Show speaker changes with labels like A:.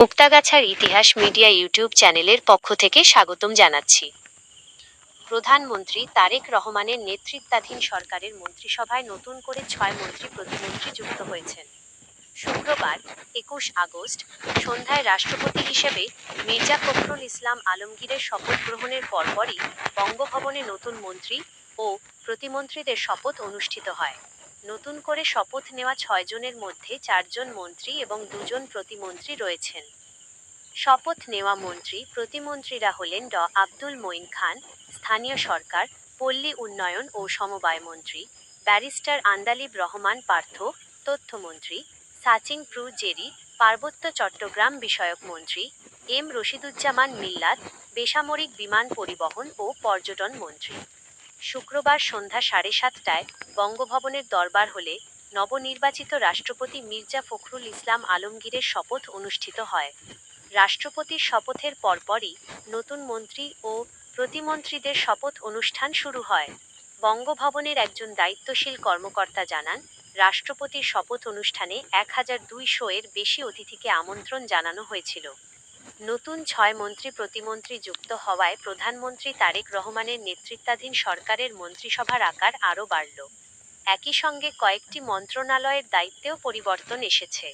A: মুক্তাগাছার ইতিহাস media YouTube চ্যানেলের পক্ষ থেকে স্বাগতম জানাচ্ছি। প্রধানমন্ত্রী তারেক রহমানের নেতৃত্বাধীন সরকারের মন্ত্রিসভায় নতুন করে 6 মন্ত্রী প্রতিমন্ত্রী যুক্ত হয়েছেন। শুক্রবার 21 আগস্ট সন্ধ্যায় রাষ্ট্রপতি হিসেবে মির্জা ফখরুল ইসলাম আলমগীরের শপথ গ্রহণের পরপরই বঙ্গভবনে নতুন মন্ত্রী ও প্রতিমন্ত্রীদের শপথ অনুষ্ঠিত হয়। নতুন করে শপথ নেওয়া 6 জনের মধ্যে 4 জন মন্ত্রী এবং 2 জন প্রতিমন্ত্রী রয়েছেন। শপথ নেওয়া মন্ত্রী প্রতিমন্ত্রীরা হলেন আব্দুল মঈন খান, স্থানীয় সরকার, পল্লী উন্নয়ন ও সমবায় মন্ত্রী; ব্যারিস্টার আন্দালিব রহমান পার্থ, তথ্যমন্ত্রী; সাচিং প্রু জেরি, পার্বত্য চট্টগ্রাম বিষয়ক মন্ত্রী; এম রশিদুজ্জামান মিল্লাত, বেসামরিক বিমান পরিবহন ও পর্যটন মন্ত্রী। শুক্রবার সন্ধ্যা 7:30টায় বঙ্গভবনের দরবার হলে নবনির্বাচিত রাষ্ট্রপতি মির্জা ফখরুল ইসলাম আলমগীরের শপথ অনুষ্ঠিত হয়। রাষ্ট্রপতির শপথের পরপরই নতুন মন্ত্রী ও প্রতিমন্ত্রীদের শপথ অনুষ্ঠান শুরু হয়। বঙ্গভবনের একজন দায়িত্বশীল কর্মকর্তা জানান, রাষ্ট্রপতির শপথ অনুষ্ঠানে 1200 এর বেশি অতিথিকে আমন্ত্রণ জানানো হয়েছিল। নতুন 6 মন্ত্রী প্রতিমন্ত্রী যুক্ত হওয়ায় প্রধানমন্ত্রী তারেক রহমানের নেতৃত্বাধীন সরকারের মন্ত্রিসভার আকার আরও বাড়ল। একই সঙ্গে কয়েকটি মন্ত্রণালয়ের দায়িত্বেও পরিবর্তন এসেছে।